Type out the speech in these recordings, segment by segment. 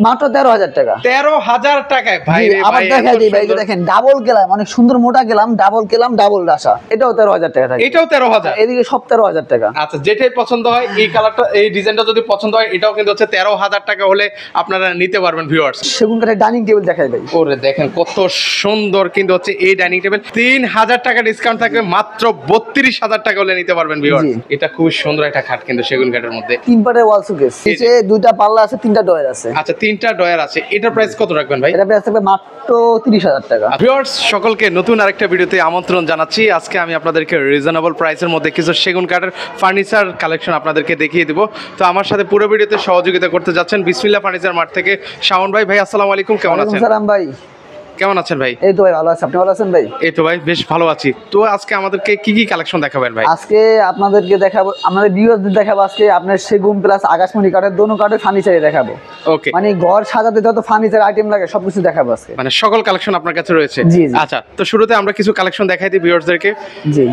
মাত্র 13,000 টাকা। 13,000 টাকায় ভাই রে আবার ভাই, দেখাই দিই ভাই, এই যে দেখেন ডাবল গেলাম, অনেক সুন্দর মোটা গেলাম, ডাবল ডাসা, এটাও 13,000 টাকা থাকে। এটাও 13,000। এদিকে সব 13,000 টাকা। আচ্ছা, যেটাই পছন্দ হয়, এই কালারটা এই ডিজাইনটা যদি পছন্দ হয়, এটাও কিন্তু হচ্ছে 13,000 টাকা হলে আপনারা নিতে পারবেন ভিউয়ার্স। সেগুন কাঠের ডাইনিং টেবিল দেখাই ভাই। ওরে দেখেন কত সুন্দর কিন্তু হচ্ছে এই ডাইনিং টেবিল। 3,000 টাকা ডিসকাউন্ট থাকবে, মাত্র 32,000 টাকা হলে নিতে পারবেন ভিউয়ার্স। এটা খুব সুন্দর একটা খাট কিন্তু সেগুন কাঠের মধ্যে। 3 পাটের ওয়াল শোকেস, নিচে 2টা পাল্লা আছে, 3টা ডয়ার আছে। আচ্ছা, 3টা ডয়ার আছে। এটার প্রাইস কত রাখবেন ভাই? এটা প্রাইস থাকবে মাত্র 30,000 টাকা। ভিউয়ার্স সকলকে নতুন আরেকটা ভিডিওতে আমন্ত্রণ জানাচ্ছি। আজকে আমি আপনাদেরকে রিজনেবল প্রাইসের মধ্যে কিছু সেগুন কাঠের ফার্নিচার কালেকশন আপনাদেরকে দেখিয়ে দিব। তো আমার সাথে পুরো ভিডিওতে সহযোগিতা করতে যাচ্ছেন বিসমিল্লাহ ফার্নিচার মার্ট থেকে শাওন ভাই। ভাই আসসালামু আলাইকুম, কেমন আছেন? সালাম ভাই, কেমন আছেন ভাই? এই তো ভাই ভালো আছি, আপনি ভালো আছেন ভাই? এই তো ভাই বেশ ভালো আছি। তো আজকে আমাদেরকে কি কি কালেকশন দেখাবেন ভাই? আজকে আপনাদেরকে দেখাবো, আমাদের ভিউয়ারদের দেখাবো আজকে আপনার সেগুন প্লাস আকাশমণি কাঠের দোনো কাঠের ফার্নিচারই দেখাবো। ওকে, মানে ঘর সাজাতে যত ফার্নিচার আইটেম লাগে সবকিছু দেখাবো আজকে। মানে সকল কালেকশন আপনার কাছে রয়েছে? জি, জি। আচ্ছা, তো শুরুতে আমরা কিছু কালেকশন দেখাই দিই ভিউয়ার্সদেরকে। জি,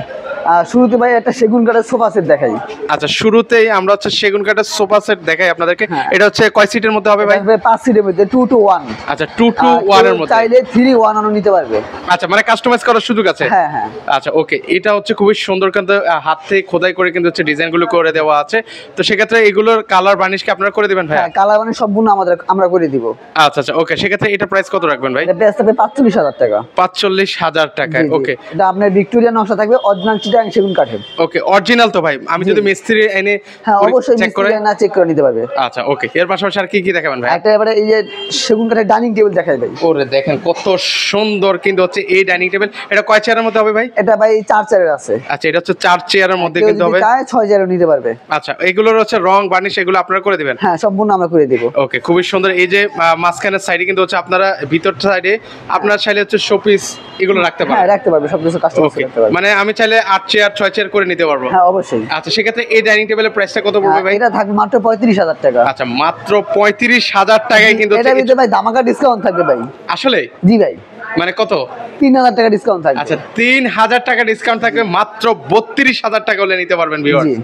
শুরুতে ভাই একটা সেগুন কাঠের সোফা সেট দেখাই। আচ্ছা, শুরুতেই আমরা হচ্ছে সেগুন কাঠের সোফা সেট দেখাই আপনাদেরকে। হ্যাঁ। এটা হচ্ছে কয় সিটের মধ্যে হবে ভাই? 5 সিটের মধ্যে 2 to 1। আচ্ছা, 2 to 1 এর মধ্যে। চাইলে 3 1 আনো নিতে পারবে। আচ্ছা, মানে কাস্টমাইজ করার সুযোগ আছে? হ্যাঁ হ্যাঁ। আচ্ছা, ওকে। এটা হচ্ছে খুবই সুন্দর কিন্তু হাত থেকে খোদাই করে কিন্তু হচ্ছে ডিজাইনগুলো করে দেওয়া আছে। তো সেক্ষেত্রে এগুলোর কালার বার্নিশ কি আপনারা করে দিবেন ভাই? হ্যাঁ, কালার মানে সম্পূর্ণ আমরা করে দিব। আচ্ছা আচ্ছা, ওকে। সেক্ষেত্রে এটা প্রাইস কত রাখবেন ভাই? এটা প্রাইস থাকবে 45,000 টাকা। 45,000 টাকায়। জি, জি। ওকে এটা আপনার ভিক্টোরিয়া নকশা থাকবে, অরিজিনাল চিটাগাং সেগুন কাঠের। ওকে, অরিজিনাল তো ভাই? আমি যদি মিস্ত্রি এনে হ্যাঁ অবশ্যই চেক করে মিস্ত্রি না চেক করে নিতে পারবে। আচ্ছা, ওকে। এর পাশাপাশি আর কি কি দেখাবেন ভাই? একটা এবারে এই যে সেগুন কাঠের ডাইনিং টেবিল দেখাই ভাই। ওরে দেখেন কত সুন্দর কিন্তু হচ্ছে এই ডাইনিং টেবিল। এটা কয় চেয়ারের মধ্যে হবে ভাই? এটা ভাই 4 চেয়ারের আছে। আচ্ছা, এটা হচ্ছে 4 চেয়ারের মধ্যে কেউ কিন্তু যদি হবে। চায় 6 চেয়ারও নিতে পারবে। আচ্ছা, এগুলোর হচ্ছে রং বার্নিশ এগুলো আপনারা করে দিবেন? হ্যাঁ, সম্পূর্ণ আমরা করে দিব। ওকে, খুবই সুন্দর। এই যে মাঝখানের সাইডে কিন্তু হচ্ছে আপনারা ভিতর সাইডে আপনার চাইলে হচ্ছে শোপিস এগুলো রাখতে হ্যাঁ, পারেন? রাখতে পারবে, সবকিছু কাস্টমাইজ ওকে, করতে পারবে। মানে আমি চাইলে 8 চেয়ার 6 চেয়ার করে নিতে পারবো? হ্যাঁ অবশ্যই। আচ্ছা, সেক্ষেত্রে এই ডাইনিং টেবিলের প্রাইসটা কত পড়বে ভাই? এটা থাকবে মাত্র 35,000 টাকা। আচ্ছা, মাত্র 35,000 টাকায় কিন্তু এটা ভিতরে ভাই ধামাকা ডিসকাউন্ট থাকবে ভাই। আসলে জি ভাই, মানে কত? 3,000 টাকা ডিসকাউন্ট থাকবে। আচ্ছা, 3,000 টাকা ডিসকাউন্ট থাকবে, মাত্র 32,000 টাকা হলে নিতে পারবেন ভিউয়ার্স। জি।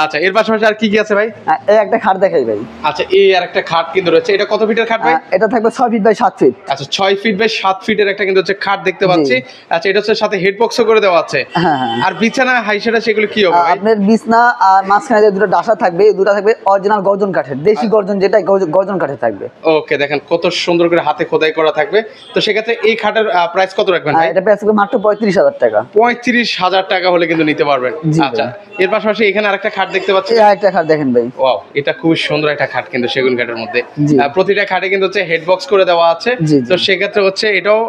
আচ্ছা, এর পাশাপাশি আর কি কি আছে ভাই? এই একটা খাট দেখাই ভাই। আচ্ছা, এই আর একটা খাট কিন্তু রয়েছে। এটা কত ফিটের খাট ভাই? এটা থাকবে 6 ফিট বাই 7 ফিট। আচ্ছা, 6 ফিট বাই 7 ফিটের একটা কিন্তু হচ্ছে খাট দেখতে পাচ্ছি। আচ্ছা, এটা হচ্ছে সাথে হেড বক্সও করে দেওয়া আছে। হ্যাঁ হ্যাঁ। আর বিছানা হাইসেটা সেগুলো কি হবে ভাই? আপনার বিছনা আর মাঝখানে যে দুটো ডাসা থাকবে, এই দুটো থাকবে অরিজিনাল গর্জন কাঠের, দেশি গর্জন, যেটা গর্জন কাঠের থাকবে। ওকে, দেখেন কত সুন্দর করে হাতে খোদাই করা থাকবে। তো সেক্ষেত্রে এই খাটের প্রাইস কত রাখবেন ভাই? এটা প্রাইস থাকবে মাত্র 35,000 টাকা। 35,000 টাকা হলে কিন্তু নিতে পারবেন। জি আচ্ছা, ভাই। এর পাশাপাশি এখানে আরেকটা খাট দেখতে পাচ্ছি। এই আরেকটা খাট দেখেন ভাই। ওয়াও, এটা খুব সুন্দর একটা খাট কিন্তু সেগুন কাঠের মধ্যে। জি। প্রতিটা খাটে কিন্তু হচ্ছে হেড বক্স করে দেওয়া আছে। জি, জি। তো সেক্ষেত্রে হচ্ছে এটাও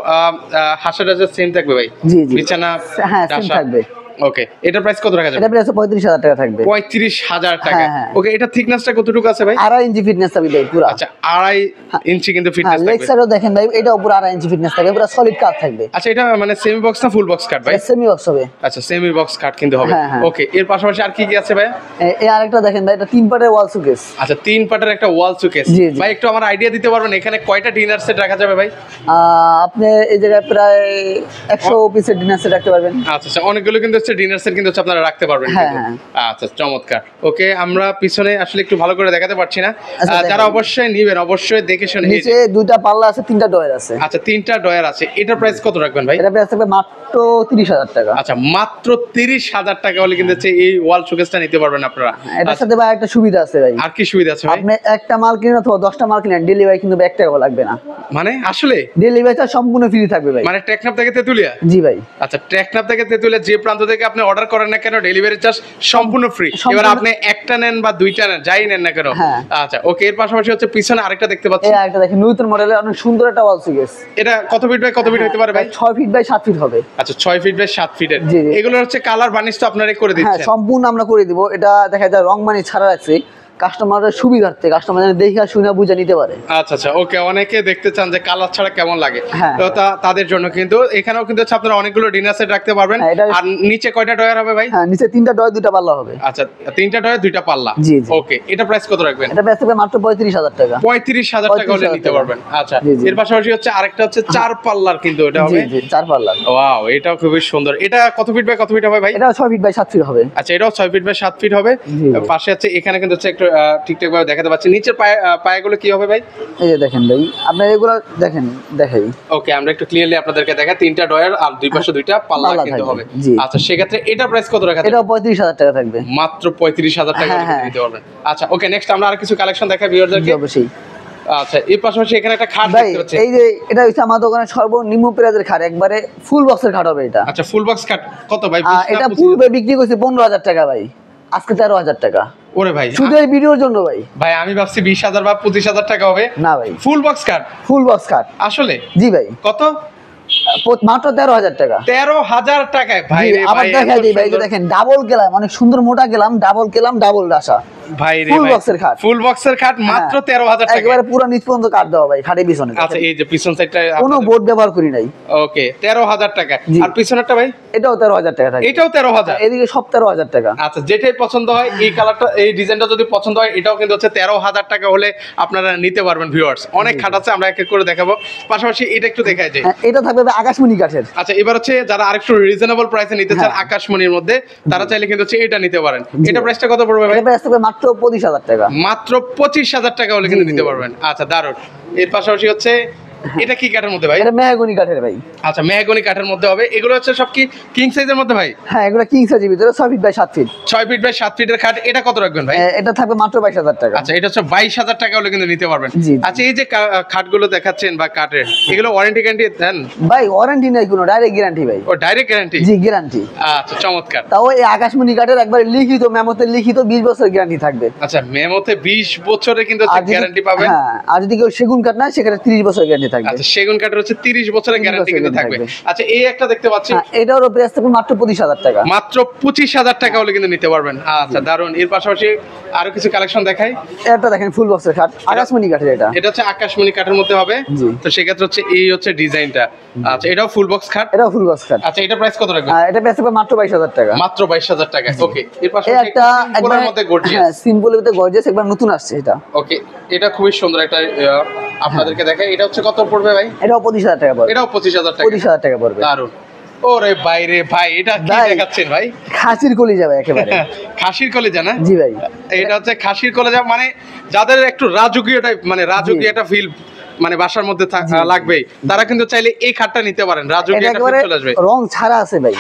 হাসাটা সেম থাকবে ভাই? জি, জি। বিছানা হ্যাঁ, সেম ডাসা। থাকবে। ওকে, এটার প্রাইস কত রাখা যাবে? এটা প্রাইস 35,000 টাকা থাকবে। 35,000 টাকা। হ্যাঁ, হ্যাঁ। ওকে, এটা থিকনেসটা কতটুকু আছে ভাই? 2.5 ইঞ্চি ফিটনেস থাকবে ভাই পুরো। আচ্ছা, 2.5 ইঞ্চি কিন্তু হ্যাঁ, ফিটনেস লেগ থাকবে। সাইডও দেখেন ভাই, এটা পুরো 2.5 ইঞ্চি ফিটনেস থাকবে, পুরো সলিড কাঠ থাকবে। আচ্ছা, এটা মানে সেমি বক্স না ফুল বক্স কাট ভাই? সেমি বক্স হবে। আচ্ছা, সেমি বক্স কাট কিন্তু হবে। হ্যাঁ, হ্যাঁ। ওকে, এর পাশাপাশি আর কি কি আছে ভাই? এই আরেকটা দেখেন ভাই, এটা 3 পাটের ওয়াল শোকেস। আচ্ছা, 3 পাটের একটা ওয়াল শোকেস। জি, জি। ভাই একটু আমার আইডিয়া দিতে পারবেন এখানে কয়টা ডিনার সেট রাখা যাবে ভাই? আপনি এই জায়গায় প্রায় 100 পিসের ডিনার সেট রাখতে পারবেন। আচ্ছা আচ্ছা, অনেকগুলো কিন্তু হচ্ছে ডিনার সেট কিন্তু হচ্ছে আপনারা রাখতে পারবেন হ্যাঁ, কিন্তু। হ্যাঁ। আচ্ছা, চমৎকার। ওকে, আমরা পিছনে আসলে একটু ভালো করে দেখাতে পারছি না। আচ্ছা, যারা দেখেন। অবশ্যই নিবেন অবশ্যই দেখে শুনে। এই যে- নিচে 2টা পাল্লা আছে, 3টা ডয়ার আছে। আচ্ছা, 3টা ডয়ার আছে। এটার প্রাইস কত রাখবেন ভাই? এটা প্রাইস থাকবে মাত্র 30,000 টাকা। আচ্ছা, মাত্র 30,000 টাকা হলে কিন্তু হচ্ছে এই ওয়াল শোকেসটা নিতে পারবেন আপনারা। এটার আচ্ছা, সাথে ভাই একটা সুবিধা আছে ভাই। আর কি সুবিধা আছে ভাই? আপনি একটা মাল কিনেন অথবা 10টা মাল কিনেন, ডেলিভারি কিন্তু 1 টাকাও লাগবে না। মানে আসলে ডেলিভারিটা সম্পূর্ণ ফ্রি থাকবে ভাই। মানে টেকনাফ থেকে তেতুলিয়া? জি ভাই। আচ্ছা, টেকনাফ থেকে তেতুলিয়া যে প্রান্ত থেকে আপনি অর্ডার করেন না কেন, ডেলিভারি চার্জ সম্পূর্ণ ফ্রি। এবার আপনি একটা নেন বা 2টা নেন, যাই নেন না কেন। হ্যাঁ। আচ্ছা, ওকে। এর পাশাপাশি হচ্ছে পিছনে আরেকটা দেখতে পাচ্ছি। এই আরেকটা দেখেন, নতুন মডেলের অনেক সুন্দর একটা ওয়াল শোকেস। এটা কত ফিট বাই কত ফিট হতে পারে ভাই? 6 ফিট বাই 7 ফিট হবে। আচ্ছা, 6 ফিট বাই 7 ফিটের। জি, জি। এগুলো হচ্ছে কালার বার্নিশ তো আপনারাই করে হ্যাঁ, দিচ্ছেন? সম্পূর্ণ আমরা করে দিব। এটা দেখা যায় রং মানি ছাড়া রাখছি কাস্টমারের সুবিধার্থে, কাস্টমার যেন দেখে শুনে বুঝে নিতে পারে। আচ্ছা আচ্ছা, ওকে। অনেকে দেখতে চান যে কালার ছাড়া কেমন লাগে। হ্যাঁ। তো তাদের জন্য কিন্তু এখানেও কিন্তু হচ্ছে আপনারা অনেকগুলো ডিনার সেট রাখতে পারবেন। হ্যাঁ, এটা- আর নিচে কয়টা ডয়ার হবে ভাই? হ্যাঁ, নিচে 3টা ডয়ার 2টা পাল্লা হবে। আচ্ছা, 3টা ডয়ার 2টা পাল্লা। জি, জি। ওকে, এটা প্রাইস কত রাখবেন? এটা প্রাইস থাকবে মাত্র 35,000 টাকা। 35,000 টাকা হলে নিতে 35,000 পারবেন। আচ্ছা, জি, জি। এর পাশাপাশি হচ্ছে আরেকটা হচ্ছে 4 পাল্লার কিন্তু এটা জি হবে। জি, 4 পাল্লা। ওয়াও, এটাও খুবই সুন্দর। এটা কত ফিট বাই কত ফিট হবে ভাই? এটা 6 ফিট বাই 7 ফিট হবে। আচ্ছা, এটাও 6 ফিট বাই 7 ফিট হবে। জি, জি। পাশে আছে এখানে কিন্তু হচ্ছে একটু ঠিকঠাক ভাবে দেখাতে পাচ্ছি। নিচের পায়াগুলো কি হবে ভাই? এই যে দেখেন ভাই, আপনার এগুলো দেখেন, দেখাই। ওকে, আমরা একটু ক্লিয়ারলি আপনাদেরকে দেখাই। 3টা ডয়ার আর দুই পাশে 2টা পাল্লা কিন্তু হবে। আচ্ছা, সেক্ষেত্রে এটা প্রাইস কত রাখা যাবে? এটা 35,000 টাকা থাকবে, মাত্র 35,000 টাকা দিতে পারবেন। আচ্ছা ওকে, নেক্সট আমরা আর কিছু কালেকশন দেখাই ভিউয়ারদেরকে। অবশ্যই। আচ্ছা, এর পাশাপাশি এখানে একটা খাট ভাই দেখতে পাচ্ছি। এই যে এটা হচ্ছে আমার দোকানের সর্বনিম্ন প্রাইজের খাট, একবারে ফুল বক্সের খাট হবে এটা। আচ্ছা, ফুল বক্স খাট কত ভাই? এটা পূর্বে বিক্রি করছি 15,000 টাকা ভাই, আজকে 13,000 টাকা। ওরে ভাই, শুধু এই ভিডিওর জন্য ভাই। ভাই আমি ভাবছি 20,000 বা 25,000 টাকা হবে। না ভাই, ফুল বক্স খাট। ফুল বক্স খাট আসলে? জি ভাই। কত? মাত্র 13,000 টাকা। 13,000 টাকায় ভাই রে আবার ভাই। দেখাই দিই ভাই, এই যে দেখেন ডাবল গেলাম, অনেক সুন্দর মোটা গেলাম, ডাবল রাসা ভাই রে ফুল ভাই, বক্সের খাট। ফুল বক্সের খাট মাত্র 13,000 টাকা। একবারে পুরো নিচ পর্যন্ত কাট দেওয়া ভাই খাটের পিছনে। আচ্ছা, এই যে পিছন সাইডটা কোনো বোর্ড ব্যবহার করি নাই। ওকে, 13,000 টাকা। আর পিছনেরটা ভাই? এটাও 13,000 টাকা থাকে। এটাও 13,000? এদিকে সব 13,000 টাকা। আচ্ছা, যেটাই পছন্দ হয়, এই কালারটা, এই ডিজাইনটা যদি পছন্দ হয়, এটাও কিন্তু হচ্ছে 13,000 টাকা হলে আপনারা নিতে পারবেন ভিউয়ার্স। অনেক খাট আছে, আমরা এক এক করে দেখাবো। পাশাপাশি এটা একটু দেখাই যায়। এটা থাকবে ভাই আকাশমণি কাঠের। আচ্ছা, এবার হচ্ছে যারা আরেকটু রিজনেবল প্রাইসে নিতে চান আকাশমণির মধ্যে, তারা চাইলে কিন্তু হচ্ছে এটা নিতে পারেন। এটা প্রাইসটা কত পড়বে ভাই? এটা প্রাইস থাকবে মাত্র 25,000 টাকা। মাত্র 25,000 টাকা হলে কিন্তু নিতে পারবেন। আচ্ছা, দারুণ। এর পাশাপাশি হচ্ছে এটা কি কাঠের মধ্যে ভাই? এটা মেহগনি কাঠের ভাই। আচ্ছা, মেহগনি কাঠের মধ্যে হবে। এগুলো হচ্ছে সব কি কিং সাইজের মধ্যে ভাই? হ্যাঁ, এগুলো কিং সাইজের ভিতরে 6 feet by 7 feet. 6 feet by 7 ফিটের খাট। এটা কত রাখবেন ভাই? এটা থাকবে মাত্র 22,000 টাকা। আচ্ছা, এটা হচ্ছে 22,000 টাকা হলে কিন্তু নিতে পারবেন। জি। আচ্ছা, এই যে খাটগুলো দেখাচ্ছেন বা কাঠের, এগুলো ওয়ারেন্টি গ্যারান্টি দেন? ভাই ওয়ারেন্টি নাই কোনো, ডাইরেক্ট গ্যারান্টি ভাই। ও, ডাইরেক্ট গ্যারান্টি? জি, গ্যারান্টি। আচ্ছা, চমৎকার। তাও এই আকাশমণি কাঠের একবার লিখিত, মেমোতে লিখিত 20 বছর গ্যারান্টি থাকবে। আচ্ছা, মেমোতে 20 বছরে কিন্তু গ্যারান্টি পাবেন। হ্যাঁ, আর যদি কেউ সেগুন কাঠ না, সেখানে 30 বছর গ্যারান্টি থাকবে। আচ্ছা, সেগুন কাঠের হচ্ছে 30 বছরের গ্যারান্টি কিন্তু থাকবে। আচ্ছা, এই একটা দেখতে পাচ্ছি, এটারও প্রাইস থাকবে মাত্র 25,000 টাকা। মাত্র 25,000 টাকা হলে কিন্তু নিতে পারবেন। আচ্ছা, দারুণ। এর পাশাপাশি আরো কিছু কালেকশন দেখাই। এটা দেখেন ফুল বক্সের খাট, আকাশমণি কাঠের। এটা হচ্ছে আকাশমণি কাঠের মধ্যে হবে। তো সেক্ষেত্রে হচ্ছে এই হচ্ছে ডিজাইনটা। আচ্ছা, এটাও ফুল বক্স খাট? এটাও ফুল বক্স খাট। আচ্ছা, এটা প্রাইস কত রাখবেন? এটা প্রাইস থাকবে মাত্র 22,000 টাকা। মাত্র 22,000 টাকা। ওকে, এর পাশাপাশি একটা একবার মধ্যে গর্জিয়াস। হ্যাঁ, সিম্পলের ভিতরে গর্জিয়াস, একবার নতুন আসছে এটা। ওকে, এটা খুবই সুন্দর একটা আপনাদেরকে দেখাই। এটা হচ্ছে কত পড়বে ভাই? এটাও 25,000 টাকা পড়বে। এটাও 25,000 টাকা। 25,000 টাকা পড়বে। দারুণ। ওরে বাইরে ভাই, এটা কি দেখাচ্ছেন ভাই? খাসির কলি যাবে একেবারে। খাসির কলিজা না? জি ভাই। এটা হচ্ছে খাসির কলিজা, মানে যাদের একটু রাজকীয় টাইপ, মানে রাজকীয় একটা ফিল মানে বাসার মধ্যে লাগবে, তারা কিন্তু চাইলে এই খাটটা নিতে পারেন। রাজকীয় একটা ফিল চলে আসবে। রং ছাড়া আছে ভাই।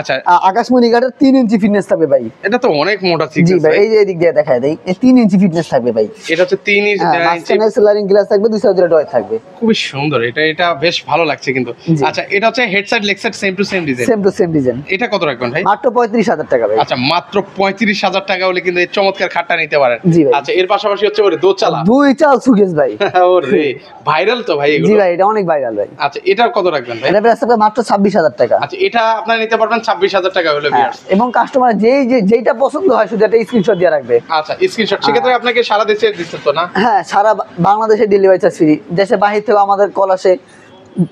আচ্ছা, আকাশমণি কাঠের 3 ইঞ্চি ফিটনেস থাকবে ভাই। এটা তো অনেক মোটা জি থিকনেস ভাই, ভাই। এই যে এদিক দিয়ে দেখায় দেই, এই 3 ইঞ্চি ফিটনেস থাকবে ভাই। এটা হচ্ছে 3 ইঞ্চি। মাঝখানে স্লাইডিং গ্লাস থাকবে, দুই সাইডে ডয়ার থাকবে। খুবই সুন্দর। এটা বেশ ভালো লাগছে কিন্তু। আচ্ছা, এটা হচ্ছে head side leg side same to same design. Same to same design. এটা কত রাখবেন ভাই? মাত্র 35,000 টাকা ভাই। আচ্ছা, মাত্র 35,000 টাকা হলে কিন্তু এই চমৎকার খাটটা নিতে পারেন। জি ভাই। আচ্ছা, এর পাশাপাশি হচ্ছে ওরে দোচালা। দুই চাল সুকেস ভাই। ওরে ভাইরাল তো ভাই এগুলো। জি ভাই, এটা অনেক ভাইরাল ভাই। আচ্ছা, এটা কত রাখবেন ভাই? এটা প্রাইস থাকবে মাত্র 26,000 টাকা। আচ্ছা, এটা আপনারা নিতে পারবেন 26,000 টাকা হলে ভিউয়ার্স। এবং কাস্টমার যেইটা পছন্দ হয় শুধু একটা স্ক্রিনশট দিয়ে রাখবে। আচ্ছা, স্ক্রিনশট। সেক্ষেত্রে আপনাকে সারা দেশে দিচ্ছে তো না? হ্যাঁ, সারা বাংলাদেশে ডেলিভারি চার্জ ফ্রি। দেশে বাহির থেকে আমাদের কল আসে,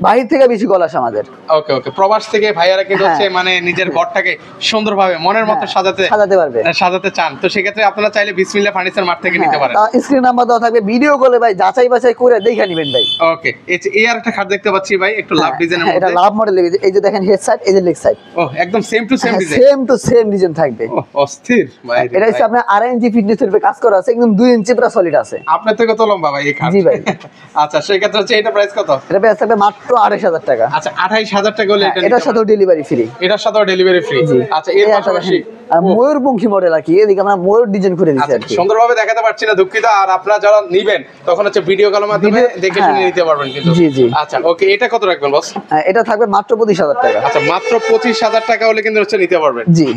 বাহির থেকে বেশি কল আসে আমাদের। ওকে ওকে, প্রবাস থেকে ভাইয়ারা কিন্তু হচ্ছে মানে নিজের ঘরটাকে সুন্দরভাবে মনের মতো সাজাতে পারবে, সাজাতে চান। তো সেক্ষেত্রে আপনারা চাইলে বিসমিল্লাহ ফার্নিচার মার্ট থেকে নিতে পারেন। স্ক্রিন নাম্বার দেওয়া থাকবে, ভিডিও কলে ভাই যাচাই বাছাই করে দেখে নেবেন ভাই। ওকে, এই আর একটা খাট দেখতে পাচ্ছি ভাই, একটু লাভ ডিজাইনের মধ্যে। এটা লাভ মডেল। এই যে দেখেন হেড সাইড, এই যে লেগ সাইড। ও, একদম same to same design. Same to same design থাকবে। অস্থির ভাই। এটা হচ্ছে আপনার 2.5 ইঞ্চি ফিটনেসের উপরে কাজ করা আছে, একদম 2 ইঞ্চি পুরো সলিড আছে। আপনার থেকে তো লম্বা ভাই এই খাট। জি ভাই। আচ্ছা, সেক্ষেত্রে হচ্ছে এটা প্রাইস কত? এটা প্রাইস থাকবে মাত্র 28,000 টাকা। আচ্ছা, 28,000 টাকা হলে এটার সাথেও ডেলিভারি ফ্রি। এটার সাথেও ডেলিভারি ফ্রি। আচ্ছা, এর পাশাপাশি ময়ূরপঙ্খী মডেল আর কি, এদিকে আমরা ময়ূর ডিজাইন করে দিয়েছি আর কি। সুন্দরভাবে দেখাতে পারছি না, দুঃখিত। আর আপনারা যারা নিবেন তখন হচ্ছে ভিডিও কলের মাধ্যমে দেখে শুনে নিতে পারবেন কিন্তু। জি জি। আচ্ছা, ওকে, এটা কত রাখবেন বস? এটা থাকবে মাত্র 25,000 টাকা। আচ্ছা, মাত্র 25,000 টাকা হলে কিন্তু হচ্ছে নিতে পারবেন। জি।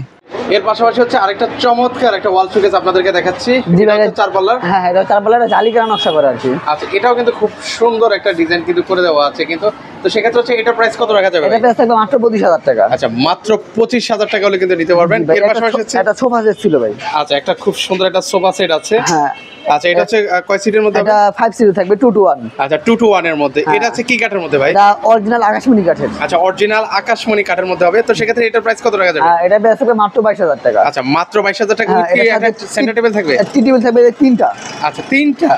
এর পাশাপাশি হচ্ছে আরেকটা চমৎকার একটা ওয়াল শোকেস আপনাদেরকে দেখাচ্ছি। জি ভাই, এটা 4 পাল্লার। হ্যাঁ, এটা 4 পাল্লার জালি করা নকশা করা আর কি। আচ্ছা, এটাও কিন্তু খুব সুন্দর একটা ডিজাইন কিন্তু করে দেওয়া আছে কিন্তু। তো সেক্ষেত্রে হচ্ছে এটা প্রাইস কত রাখা যাবে? এটা প্রাইস থাকবে মাত্র 25,000 টাকা। আচ্ছা, মাত্র 25,000 টাকা হলে কিন্তু নিতে পারবেন। এর পাশাপাশি হচ্ছে এটা সোফা সেট ছিল ভাই। আচ্ছা, একটা খুব সুন্দর একটা সোফা সেট আছে। হ্যাঁ, আচ্ছা এটা হচ্ছে কয় সিটের মধ্যে হবে? এটা 5 সিট থাকবে 2 to 1। আচ্ছা 2 to 1 এর মধ্যে। হ্যাঁ। এটা হচ্ছে কি কাঠের মধ্যে ভাই? এটা অরিজিনাল আকাশমণি কাঠের। আচ্ছা অরিজিনাল আকাশমণি কাঠের মধ্যে হবে। তো সেক্ষেত্রে এটার প্রাইস কত টাকা যাবে? এটা বেশ হবে মাত্র 22,000 টাকা। আচ্ছা মাত্র 22,000 টাকা। হ্যাঁ, কি এটার একটা সাথে সেন্টার টেবিল থাকবে? টি টেবিল থাকবে তিনটা। আচ্ছা তিনটা।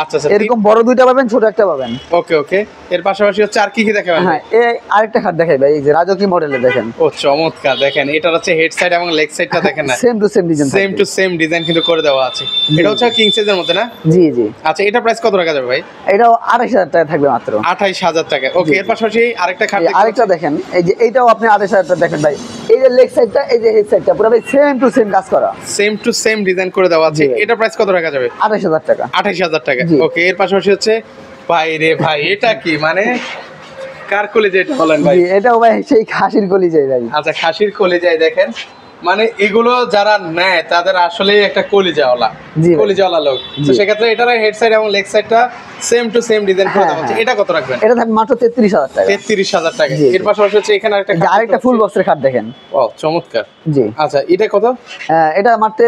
আচ্ছা আচ্ছা এরকম বড় দুইটা পাবেন, ছোট একটা পাবেন। ওকে ওকে। এর পাশাপাশি হচ্ছে আর কি কি দেখাবেন? হ্যাঁ, এই আরেকটা খাট দেখাই ভাই, এই যে রাজকীয় মডেলে দেখেন। ও চমৎকার, দেখেন এটা হচ্ছে হেড সাইড এবং লেগ সাইডটা দেখেন না, same to same design, same to same design কিন্তু করে দেওয়া আছে। এটা হচ্ছে কিং সাইজের মধ্যে না? জি জি। আচ্ছা এটা প্রাইস কত টাকা যাবে ভাই? এটাও 28,000 টাকা থাকবে মাত্র। 28,000 টাকা। ওকে এর পাশাপাশি আরেকটা খাট আরেকটা দেখেন, এই যে এইটাও আপনি 28,000 টাকা দেখেন ভাই। এই যে লেগ সাইডটা, এই যে হেড সাইডটা পুরো ভাই সেম টু সেম কাজ করা, সেম টু সেম ডিজাইন করে দেওয়া আছে। জি। এটা প্রাইস কত টাকা যাবে? 28,000 টাকা। 28,000 টাকা। জি। ওকে এর পাশাপাশি হচ্ছে ভাই রে ভাই, এটা কি মানে কার কলিজা এটা বলেন ভাই? জি, এটাও ভাই সেই খাসির কলিজাই ভাই। আচ্ছা খাসির কলিজায় দেখেন, মানে এগুলো যারা নেয় তাদের আসলে একটা কলিজাওয়ালা, জি ভাই। কলিজাওয়ালা লোক। তো জি। সেক্ষেত্রে এটার হেড সাইড এবং লেগ সাইডটা সেম টু সেম ডিজাইন করে হ্যাঁ, দেওয়া হচ্ছে। হ্যাঁ। এটা কত রাখবেন? এটা থাকবে মাত্র 33,000 টাকা। 33,000 টাকা। জি, এর জি। পাশাপাশি হচ্ছে এখানে আরেকটা এই যে আরেকটা ফুল বক্সের খাট দেখেন। ও চমৎকার। জি। আচ্ছা এটা কত? এটা মাত্র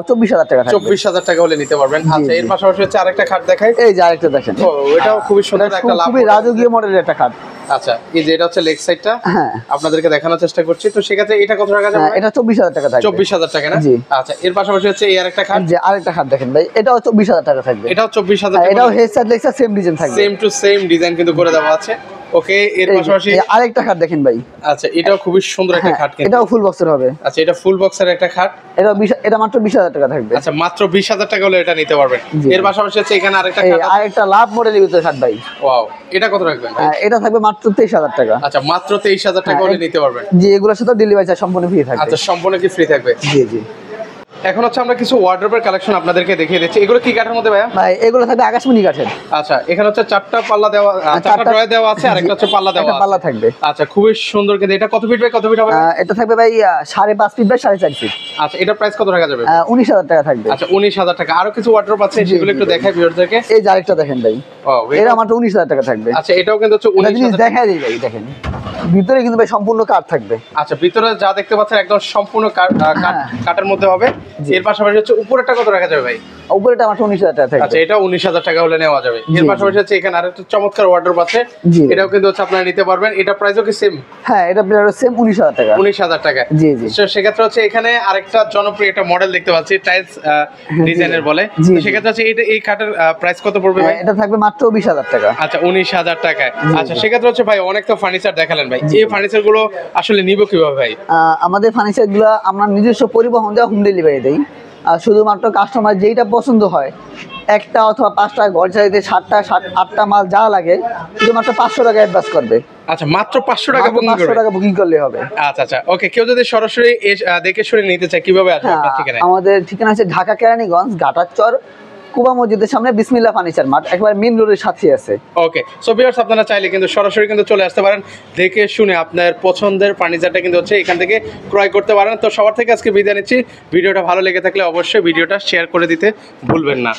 24,000 টাকা থাকবে। 24,000 টাকা হলে নিতে পারবেন। জি, আচ্ছা জি। এর পাশাপাশি হচ্ছে আরেকটা খাট দেখাই। এই যে আরেকটা দেখেন। ও এটাও খুবই সুন্দর এটা একটা লাভ। খুবই রাজকীয় মডেলের একটা খাট। আচ্ছা এই যে এটা হচ্ছে লেগ সাইডটা, হ্যাঁ। আপনাদেরকে দেখানোর চেষ্টা করছি। তো সেক্ষেত্রে এটা কত টাকা যাবে? এটা 24,000 টাকা থাকবে। 24,000 টাকা না? জি। আচ্ছা এর পাশাপাশি হচ্ছে এই আরেকটা খাট, যে আরেকটা খাট দেখেন ভাই, এটাও 24,000 টাকা থাকবে। এটাও 24,000 হ্যাঁ, টাকা। এটাও head side leg side same design থাকবে। সেম টু সেম ডিজাইন কিন্তু করে দেওয়া আছে। ওকে এর এই যে, পাশাপাশি এই আরেকটা খাট দেখেন ভাই। আচ্ছা এটাও খুবই সুন্দর একটা হ্যাঁ, খাট কিন্তু। এটাও ফুল বক্সের হবে। আচ্ছা এটা ফুল বক্সের একটা খাট। এটা মাত্র 20,000 টাকা থাকবে। আচ্ছা মাত্র 20,000 টাকা হলে এটা নিতে পারবেন। জি। এর পাশাপাশি হচ্ছে এখানে আরেকটা এই খাট আছে। আরেকটা লাভ মডেলের ভিতরে খাট ভাই। ওয়াও এটা কত রাখবেন ভাই? এটা থাকবে মাত্র 23,000 টাকা। আচ্ছা মাত্র 23,000 টাকা হ্যাঁ, হলে নিতে পারবেন। জি, এগুলোর সাথে ডেলিভারি চার্জ সম্পূর্ণ ফ্রি থাকবে। আচ্ছা সম্পূর্ণ কি ফ্রি থাকবে? জি জি। এখন হচ্ছে আমরা কিছু ওয়ার্ড্রোবের কালেকশন আপনাদেরকে দেখিয়ে দিচ্ছি। এগুলো কি কাঠের মধ্যে ভাইয়া? ভাই এগুলো থাকবে আকাশমণি কাঠের। আচ্ছা এখানে হচ্ছে চারটা পাল্লা দেওয়া, চারটা চারটা- ড্রয়ার দেওয়া আছে আর একটা হচ্ছে পাল্লা দেওয়া একটা আছে। পাল্লা থাকবে। আচ্ছা খুবই সুন্দর কিন্তু। এটা কত ফিট বাই কত ফিট হবে? এটা থাকবে ভাই 5.5 ফিট বাই 4.5 ফিট। আচ্ছা এটা প্রাইস কত টাকা যাবে? 19,000 টাকা থাকবে। আচ্ছা 19,000 টাকা। আরো কিছু ওয়ার্ড্রোব আছে, জি, সেগুলো জি, একটু জি। দেখাই ভিউয়ারদেরকে। এই যে আরেকটা দেখেন ভাই, এটা মাত্র 19,000 টাকা থাকবে। আচ্ছা এটাও কিন্তু হচ্ছে একটা জিনিস 19,000 দেখাই দিই ভাই, দেখেন ভিতরে কিন্তু ভাই সম্পূর্ণ কাঠ থাকবে। আচ্ছা ভিতরে যা দেখতে পাচ্ছেন একদম সম্পূর্ণ কাঠের মধ্যে হবে। জি। এর পাশাপাশি হচ্ছে উপরেটা কত রাখা যাবে ভাই? উপরেটা মাত্র 19,000 টাকা থাকবে। আচ্ছা এটা 19,000 টাকা হলে নেওয়া যাবে। জি, এর জি। পাশাপাশি হচ্ছে এখানে আরেকটা চমৎকার ওয়ার্ড্রোব আছে, জি। এটাও কিন্তু হচ্ছে আপনারা নিতে পারবেন। এটা প্রাইসও কি সেম? হ্যাঁ, এটা সেম 19,000 টাকা। 19,000 টাকা। জি, জি। তো সেক্ষেত্রে হচ্ছে এখানে আরেকটা জনপ্রিয় একটা মডেল দেখতে পাচ্ছি, টাইলস ডিজাইনের বলে। জি, তো জি। সেক্ষেত্রে হচ্ছে এই কাঠের প্রাইস কত পড়বে ভাই? এটা থাকবে মাত্র 20,000 টাকা। আচ্ছা 19,000 টাকায়। জি, আচ্ছা জি। সেক্ষেত্রে হচ্ছে ভাই অনেক তো ফার্নিচার দেখালেন ভাই, এই ফার্নিচার গুলো আসলে নিব কিভাবে ভাই? আমাদের ফার্নিচার গুলো আমরা নিজস্ব পরিবহন দেওয়া হোম ডেলিভারি দেই। শুধুমাত্র কাস্টমার যেইটা পছন্দ হয়, একটা অথবা 5টা ঘর চাইতে 7টা 8টা মাল যা লাগে, শুধুমাত্র 500 টাকা অ্যাডভান্স করবে। আচ্ছা মাত্র 500 টাকা বুকিং 500 করবে? টাকা বুকিং করলে হবে। আচ্ছা আচ্ছা ওকে। কেউ যদি সরাসরি দেখে শুনে নিতে চায় কিভাবে আসবে আপনার ঠিকানায়? আমাদের ঠিকানা আছে ঢাকা কেরানীগঞ্জ ঘাটারচর কুবা মসজিদের সামনে বিসমিল্লাহ ফার্নিচার মার্ট, একবার মেইন রোডের সাথে আছে। ওকে সো ভিউয়ার্স আপনারা চাইলে কিন্তু সরাসরি কিন্তু চলে আসতে পারেন, দেখে শুনে আপনার পছন্দের ফার্নিচারটা কিন্তু হচ্ছে এখান থেকে ক্রয় করতে পারেন। তো সবার থেকে আজকে বিদায় নিচ্ছি। ভিডিওটা ভালো লেগে থাকলে অবশ্যই ভিডিওটা শেয়ার করে দিতে ভুলবেন না।